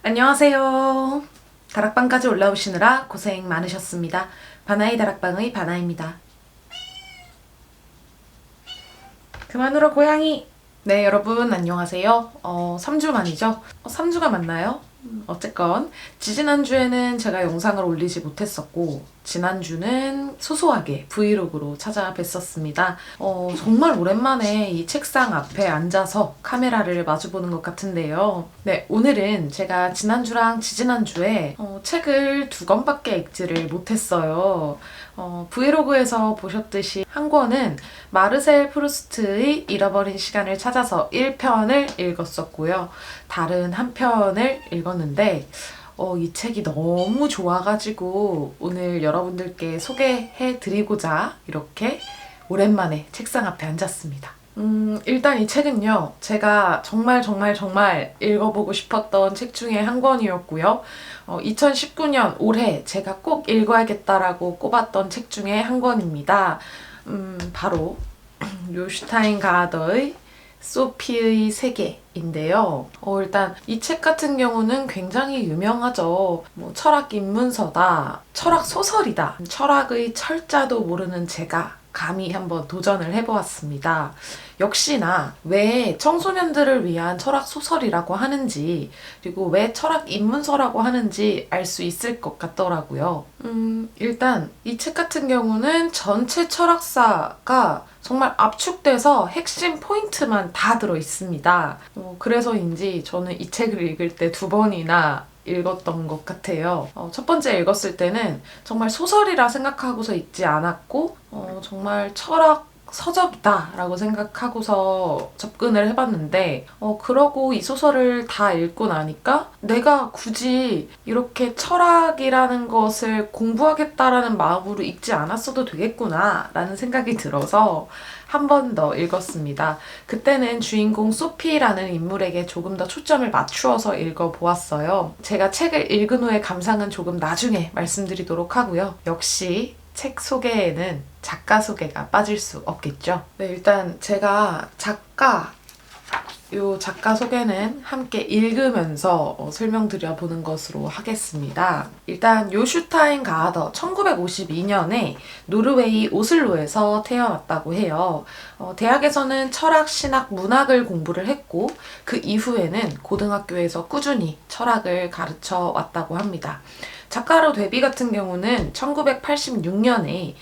안녕하세요. 다락방까지 올라오시느라 고생 많으셨습니다. 바나이 다락방의 바나입니다. 그만 울어 고양이! 네, 여러분 안녕하세요. 3주 만이죠? 3주가 맞나요? 어쨌건 지지난주에는 제가 영상을 올리지 못했었고 지난주는 소소하게 브이로그로 찾아뵀었습니다. 정말 오랜만에 이 책상 앞에 앉아서 카메라를 마주보는 것 같은데요. 네, 오늘은 제가 지난주랑 지지난주에 책을 2권밖에 읽지를 못했어요. 브이로그에서 보셨듯이 한 권은 마르셀 프루스트의 잃어버린 시간을 찾아서 1편을 읽었었고요. 다른 한 편을 읽었는데 이 책이 너무 좋아가지고 오늘 여러분들께 소개해드리고자 이렇게 오랜만에 책상 앞에 앉았습니다. 일단 이 책은요, 제가 정말 읽어보고 싶었던 책 중에 한 권이었고요. 2019년 올해 제가 꼭 읽어야겠다라고 꼽았던 책 중에 한 권입니다. 바로 요슈타인 가더의 소피의 세계인데요. 일단 이 책 같은 경우는 굉장히 유명하죠. 철학 입문서다, 철학 소설이다, 철학의 철자도 모르는 제가 감히 한번 도전을 해보았습니다. 역시나 왜 청소년들을 위한 철학 소설이라고 하는지, 그리고 왜 철학 입문서라고 하는지 알 수 있을 것 같더라고요. 일단 이 책 같은 경우는 전체 철학사가 정말 압축돼서 핵심 포인트만 다 들어있습니다. 그래서인지 저는 이 책을 읽을 때 2번이나 읽었던 것 같아요. 첫 번째 읽었을 때는 정말 소설이라 생각하고서 읽지 않았고 정말 철학 서적이다 라고 생각하고서 접근을 해봤는데 그러고 이 소설을 다 읽고 나니까 내가 굳이 이렇게 철학이라는 것을 공부하겠다라는 마음으로 읽지 않았어도 되겠구나 라는 생각이 들어서 한 번 더 읽었습니다. 그때는 주인공 소피라는 인물에게 조금 더 초점을 맞추어서 읽어보았어요. 제가 책을 읽은 후의 감상은 조금 나중에 말씀드리도록 하고요. 역시 책 소개에는 작가 소개가 빠질 수 없겠죠. 네, 일단 제가 작가 소개는 함께 읽으면서 설명드려 보는 것으로 하겠습니다. 일단 요슈타인 가하더 1952년에 노르웨이 오슬로에서 태어났다고 해요. 대학에서는 철학, 신학, 문학을 공부를 했고 그 이후에는 고등학교에서 꾸준히 철학을 가르쳐 왔다고 합니다. 작가로 데뷔 같은 경우는 1986년에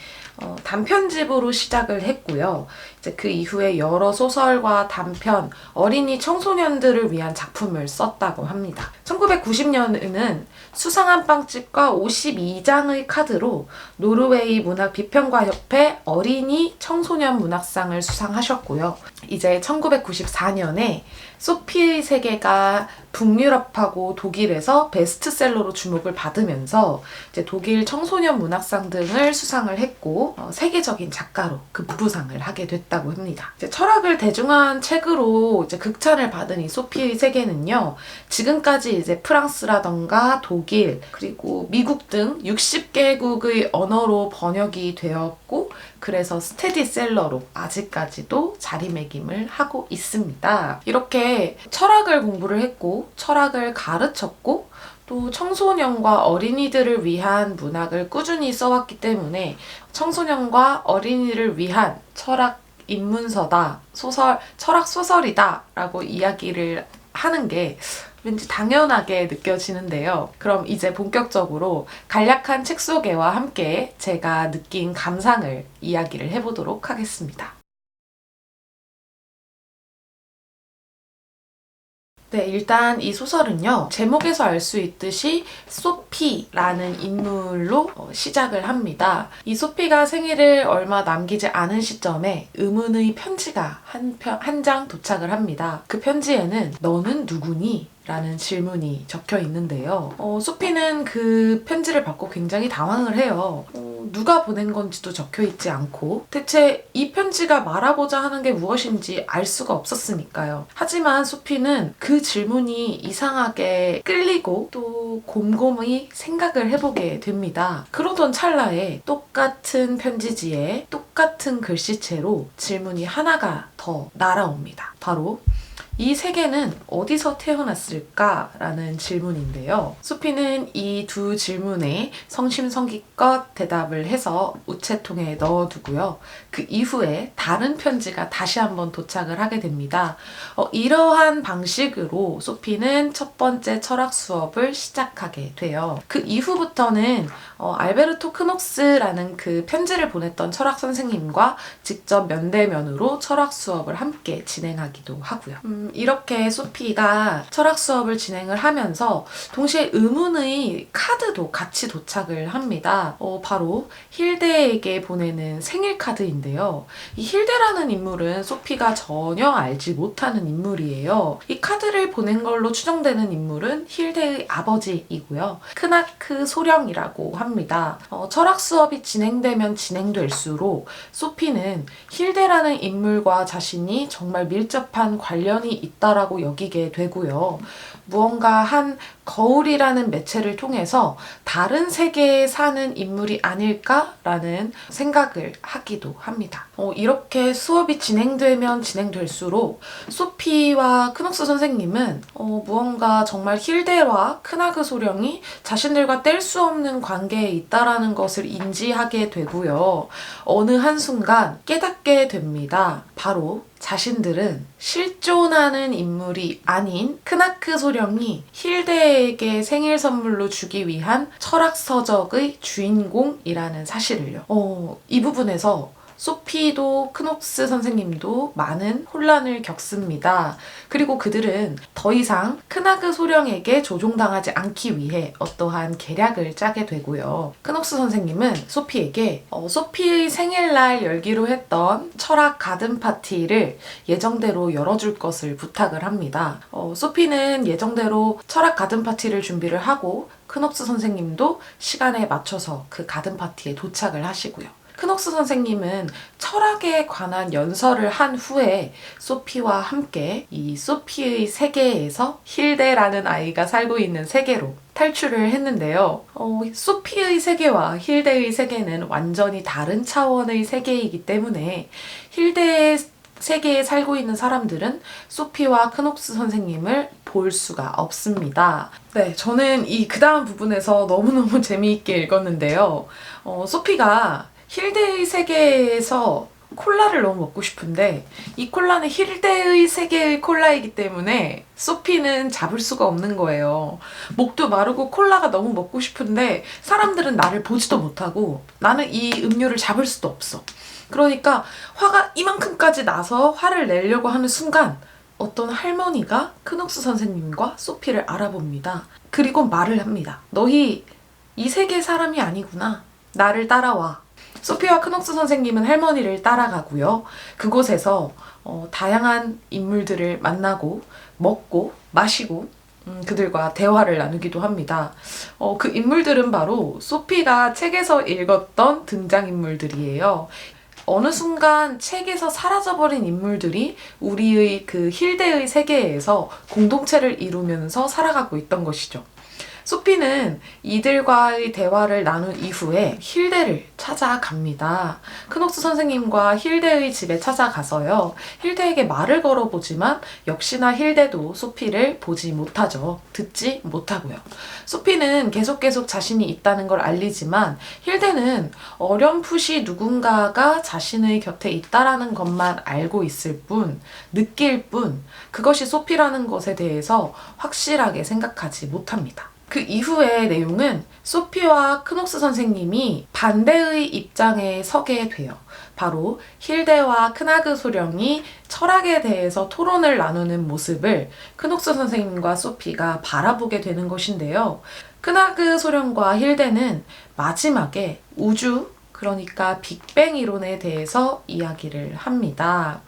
단편집으로 시작을 했고요. 이제 그 이후에 여러 소설과 단편, 어린이 청소년들을 위한 작품을 썼다고 합니다. 1990년에는 수상한 빵집과 52장의 카드로 노르웨이 문학 비평가 협회 어린이 청소년 문학상을 수상하셨고요. 이제 1994년에 소피의 세계가 북유럽하고 독일에서 베스트셀러로 주목을 받으면서 이제 독일 청소년 문학상 등을 수상을 했고 세계적인 작가로 급부상을 하게 됐다고 합니다. 이제 철학을 대중화한 책으로 이제 극찬을 받은 이 소피의 세계는요, 지금까지 이제 프랑스라던가 독일 그리고 미국 등 60개국의 언어로 번역이 되었고 그래서 스테디셀러로 아직까지도 자리매김을 하고 있습니다. 이렇게 철학을 공부를 했고 철학을 가르쳤고 또 청소년과 어린이들을 위한 문학을 꾸준히 써왔기 때문에 청소년과 어린이를 위한 철학 입문서다, 철학 소설이다 라고 이야기를 하는 게 왠지 당연하게 느껴지는데요. 그럼 이제 본격적으로 간략한 책 소개와 함께 제가 느낀 감상을 이야기를 해보도록 하겠습니다. 네, 일단 이 소설은요, 제목에서 알 수 있듯이 소피라는 인물로 시작을 합니다. 이 소피가 생일을 얼마 남기지 않은 시점에 의문의 편지가 한 장 도착을 합니다. 그 편지에는 너는 누구니? 라는 질문이 적혀 있는데요. 소피는 그 편지를 받고 굉장히 당황을 해요. 누가 보낸 건지도 적혀 있지 않고 대체 이 편지가 말하고자 하는 게 무엇인지 알 수가 없었으니까요. 하지만 소피는 그 질문이 이상하게 끌리고 또 곰곰이 생각을 해보게 됩니다. 그러던 찰나에 똑같은 편지지에 똑같은 글씨체로 질문이 하나가 더 날아옵니다. 바로 이 세계는 어디서 태어났을까라는 질문인데요. 소피는 이 두 질문에 성심성의껏 대답을 해서 우체통에 넣어두고요. 그 이후에 다른 편지가 다시 한번 도착을 하게 됩니다. 이러한 방식으로 소피는 첫 번째 철학 수업을 시작하게 돼요. 그 이후부터는 알베르토 크녹스라는 그 편지를 보냈던 철학 선생님과 직접 면대면으로 철학 수업을 함께 진행하기도 하고요. 이렇게 소피가 철학 수업을 진행을 하면서 동시에 의문의 카드도 같이 도착을 합니다. 바로 힐데에게 보내는 생일 카드인데요. 이 힐데라는 인물은 소피가 전혀 알지 못하는 인물이에요. 이 카드를 보낸 걸로 추정되는 인물은 힐데의 아버지이고요. 크나크 소령이라고 합니다. 철학 수업이 진행되면 진행될수록 소피는 힐데라는 인물과 자신이 정말 밀접한 관련이 있다라고 여기게 되고요. 무언가 한 거울이라는 매체를 통해서 다른 세계에 사는 인물이 아닐까라는 생각을 하기도 합니다. 이렇게 수업이 진행되면 진행될수록 소피와 크녹스 선생님은 무언가 정말 힐데와 크나그 소령이 자신들과 뗄 수 없는 관계에 있다라는 것을 인지하게 되고요. 어느 한순간 깨닫게 됩니다. 바로 자신들은 실존하는 인물이 아닌 크나크 소령이 힐데에게 생일 선물로 주기 위한 철학 서적의 주인공이라는 사실을요. 이 부분에서 소피도 크녹스 선생님도 많은 혼란을 겪습니다. 그리고 그들은 더 이상 크나그 소령에게 조종당하지 않기 위해 어떠한 계략을 짜게 되고요. 크녹스 선생님은 소피에게 소피의 생일날 열기로 했던 철학 가든 파티를 예정대로 열어줄 것을 부탁을 합니다. 소피는 예정대로 철학 가든 파티를 준비를 하고 크녹스 선생님도 시간에 맞춰서 그 가든 파티에 도착을 하시고요. 크녹스 선생님은 철학에 관한 연설을 한 후에 소피와 함께 이 소피의 세계에서 힐데라는 아이가 살고 있는 세계로 탈출을 했는데요. 소피의 세계와 힐데의 세계는 완전히 다른 차원의 세계이기 때문에 힐데의 세계에 살고 있는 사람들은 소피와 크녹스 선생님을 볼 수가 없습니다. 네, 저는 그 다음 부분에서 너무너무 재미있게 읽었는데요. 소피가 힐데의 세계에서 콜라를 너무 먹고 싶은데 이 콜라는 힐데의 세계의 콜라이기 때문에 소피는 잡을 수가 없는 거예요. 목도 마르고 콜라가 너무 먹고 싶은데 사람들은 나를 보지도 못하고 나는 이 음료를 잡을 수도 없어. 그러니까 화가 이만큼까지 나서 화를 내려고 하는 순간 어떤 할머니가 크녹스 선생님과 소피를 알아봅니다. 그리고 말을 합니다. 너희 이 세계 사람이 아니구나. 나를 따라와. 소피와 크녹스 선생님은 할머니를 따라가고요. 그곳에서 다양한 인물들을 만나고 먹고 마시고 그들과 대화를 나누기도 합니다. 그 인물들은 바로 소피가 책에서 읽었던 등장인물들이에요. 어느 순간 책에서 사라져버린 인물들이 우리의 그 힐데의 세계에서 공동체를 이루면서 살아가고 있던 것이죠. 소피는 이들과의 대화를 나눈 이후에 힐데를 찾아갑니다. 크녹스 선생님과 힐데의 집에 찾아가서요. 힐데에게 말을 걸어보지만 역시나 힐데도 소피를 보지 못하죠. 듣지 못하고요. 소피는 계속 자신이 있다는 걸 알리지만 힐데는 어렴풋이 누군가가 자신의 곁에 있다라는 것만 알고 있을 뿐, 느낄 뿐, 그것이 소피라는 것에 대해서 확실하게 생각하지 못합니다. 그 이후의 내용은 소피와 크녹스 선생님이 반대의 입장에 서게 돼요. 바로 힐데와 크나그 소령이 철학에 대해서 토론을 나누는 모습을 크녹스 선생님과 소피가 바라보게 되는 것인데요. 크나그 소령과 힐데는 마지막에 우주, 그러니까 빅뱅 이론에 대해서 이야기를 합니다.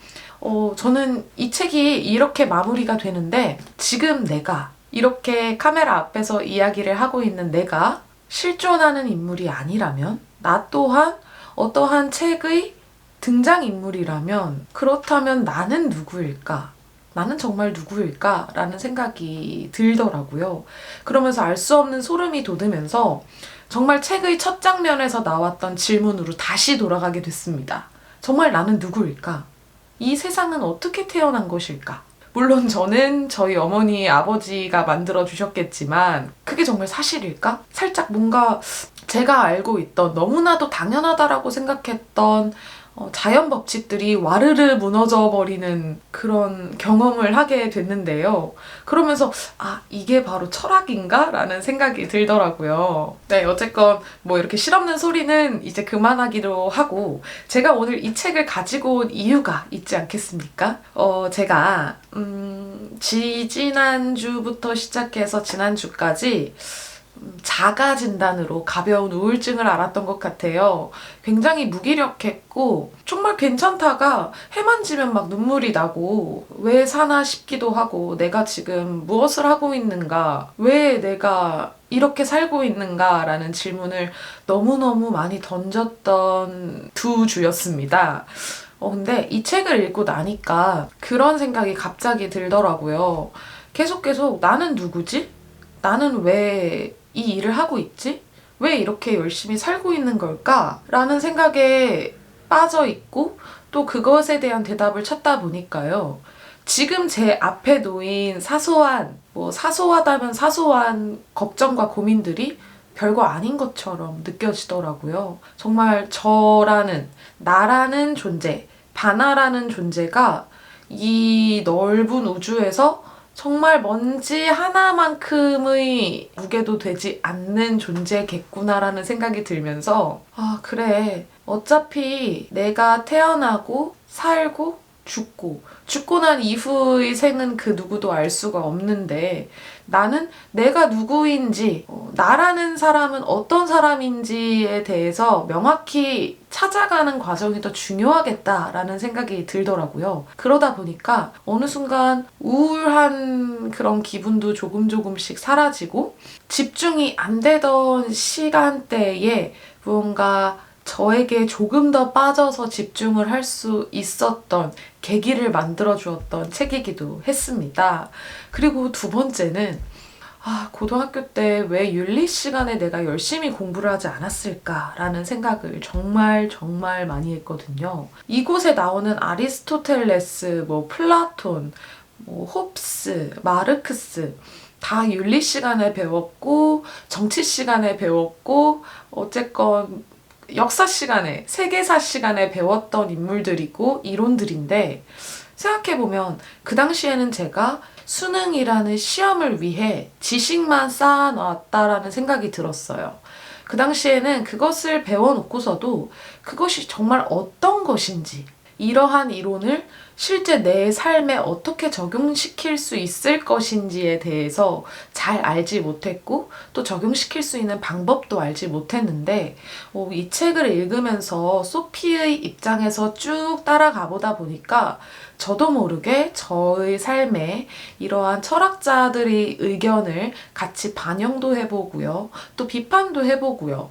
저는 이 책이 이렇게 마무리가 되는데 지금 내가 이렇게 카메라 앞에서 이야기를 하고 있는 내가 실존하는 인물이 아니라면, 나 또한 어떠한 책의 등장인물이라면, 그렇다면 나는 누구일까? 나는 정말 누구일까? 라는 생각이 들더라고요. 그러면서 알 수 없는 소름이 돋으면서 정말 책의 첫 장면에서 나왔던 질문으로 다시 돌아가게 됐습니다. 정말 나는 누구일까? 이 세상은 어떻게 태어난 것일까? 물론 저는 저희 어머니, 아버지가 만들어 주셨겠지만 그게 정말 사실일까? 살짝 뭔가 제가 알고 있던 너무나도 당연하다라고 생각했던 자연 법칙들이 와르르 무너져 버리는 그런 경험을 하게 됐는데요. 그러면서 이게 바로 철학인가? 라는 생각이 들더라고요. 네, 어쨌건 뭐 이렇게 실없는 소리는 이제 그만하기로 하고 제가 오늘 이 책을 가지고 온 이유가 있지 않겠습니까? 제가 지지난주부터 시작해서 지난주까지 자가 진단으로 가벼운 우울증을 앓았던 것 같아요. 굉장히 무기력했고 정말 괜찮다가 해만 지면 막 눈물이 나고 왜 사나 싶기도 하고 내가 지금 무엇을 하고 있는가? 왜 내가 이렇게 살고 있는가? 라는 질문을 너무너무 많이 던졌던 두 주였습니다. 근데 이 책을 읽고 나니까 그런 생각이 갑자기 들더라고요. 계속 나는 누구지? 나는 왜 이 일을 하고 있지? 왜 이렇게 열심히 살고 있는 걸까? 라는 생각에 빠져 있고 또 그것에 대한 대답을 찾다 보니까요. 지금 제 앞에 놓인 사소하다면 사소한 걱정과 고민들이 별거 아닌 것처럼 느껴지더라고요. 정말 나라는 존재, 바나라는 존재가 이 넓은 우주에서 정말 먼지 하나만큼의 무게도 되지 않는 존재겠구나라는 생각이 들면서 그래. 어차피 내가 태어나고 살고 죽고 난 이후의 생은 그 누구도 알 수가 없는데 나는 내가 누구인지, 나라는 사람은 어떤 사람인지에 대해서 명확히 찾아가는 과정이 더 중요하겠다라는 생각이 들더라고요. 그러다 보니까 어느 순간 우울한 그런 기분도 조금씩 사라지고 집중이 안 되던 시간대에 무언가 저에게 조금 더 빠져서 집중을 할 수 있었던 계기를 만들어 주었던 책이기도 했습니다. 그리고 두 번째는 고등학교 때 왜 윤리 시간에 내가 열심히 공부를 하지 않았을까라는 생각을 정말 많이 했거든요. 이곳에 나오는 아리스토텔레스, 플라톤, 홉스, 마르크스 다 윤리 시간에 배웠고 정치 시간에 배웠고 어쨌건 역사 시간에, 세계사 시간에 배웠던 인물들이고 이론들인데 생각해보면 그 당시에는 제가 수능이라는 시험을 위해 지식만 쌓아놨다라는 생각이 들었어요. 그 당시에는 그것을 배워놓고서도 그것이 정말 어떤 것인지 이러한 이론을 실제 내 삶에 어떻게 적용시킬 수 있을 것인지에 대해서 잘 알지 못했고 또 적용시킬 수 있는 방법도 알지 못했는데 이 책을 읽으면서 소피의 입장에서 쭉 따라가 보다 보니까 저도 모르게 저의 삶에 이러한 철학자들의 의견을 같이 반영도 해보고요. 또 비판도 해보고요.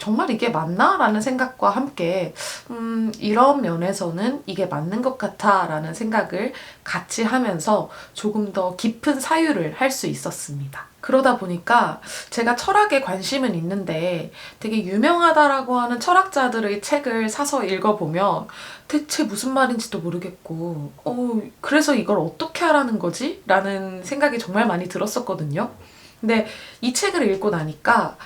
정말 이게 맞나? 라는 생각과 함께 이런 면에서는 이게 맞는 것 같아 라는 생각을 같이 하면서 조금 더 깊은 사유를 할 수 있었습니다. 그러다 보니까 제가 철학에 관심은 있는데 되게 유명하다라고 하는 철학자들의 책을 사서 읽어보면 대체 무슨 말인지도 모르겠고 그래서 이걸 어떻게 하라는 거지? 라는 생각이 정말 많이 들었었거든요. 근데 이 책을 읽고 나니까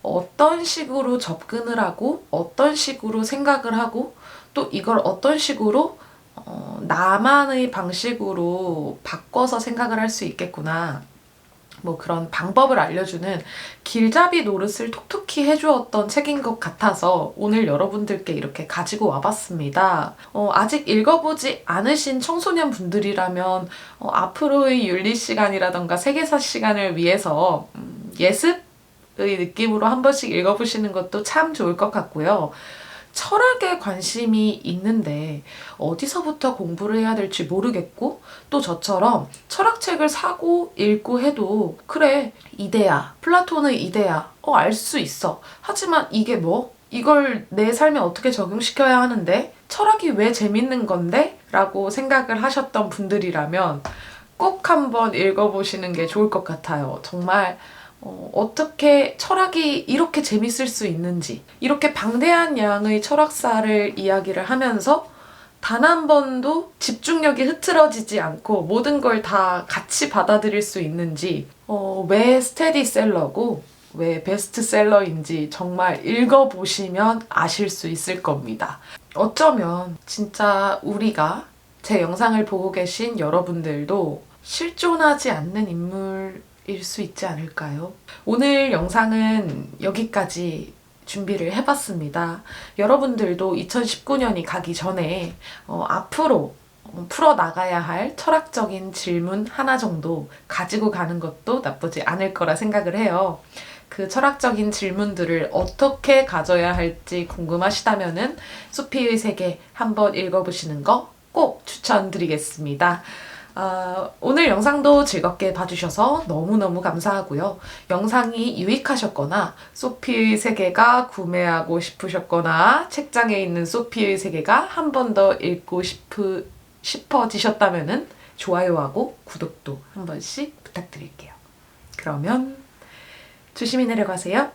어떤 식으로 접근을 하고 어떤 식으로 생각을 하고 또 이걸 어떤 식으로 나만의 방식으로 바꿔서 생각을 할 수 있겠구나. 그런 방법을 알려주는 길잡이 노릇을 톡톡히 해주었던 책인 것 같아서 오늘 여러분들께 이렇게 가지고 와봤습니다. 아직 읽어보지 않으신 청소년 분들이라면 앞으로의 윤리 시간이라던가 세계사 시간을 위해서 예습의 느낌으로 한 번씩 읽어보시는 것도 참 좋을 것 같고요. 철학에 관심이 있는데 어디서부터 공부를 해야 될지 모르겠고 또 저처럼 철학책을 사고 읽고 해도 그래 이데아, 플라톤의 이데아 알 수 있어. 하지만 이게 이걸 내 삶에 어떻게 적용시켜야 하는데 철학이 왜 재밌는 건데? 라고 생각을 하셨던 분들이라면 꼭 한번 읽어보시는 게 좋을 것 같아요. 정말 어떻게 철학이 이렇게 재밌을 수 있는지 이렇게 방대한 양의 철학사를 이야기를 하면서 단 한 번도 집중력이 흐트러지지 않고 모든 걸 다 같이 받아들일 수 있는지, 왜 스테디셀러고 왜 베스트셀러인지 정말 읽어보시면 아실 수 있을 겁니다. 어쩌면 진짜 우리가 제 영상을 보고 계신 여러분들도 실존하지 않는 인물일 수 있지 않을까요? 오늘 영상은 여기까지 준비를 해봤습니다. 여러분들도 2019년이 가기 전에 앞으로 풀어나가야 할 철학적인 질문 하나 정도 가지고 가는 것도 나쁘지 않을 거라 생각을 해요. 그 철학적인 질문들을 어떻게 가져야 할지 궁금하시다면은 소피의 세계 한번 읽어보시는 거 꼭 추천드리겠습니다. 오늘 영상도 즐겁게 봐주셔서 너무너무 감사하고요. 영상이 유익하셨거나 소피의 세계가 구매하고 싶으셨거나 책장에 있는 소피의 세계가 한 번 더 읽고 싶어지셨다면 좋아요하고 구독도 한 번씩 부탁드릴게요. 그러면 조심히 내려가세요.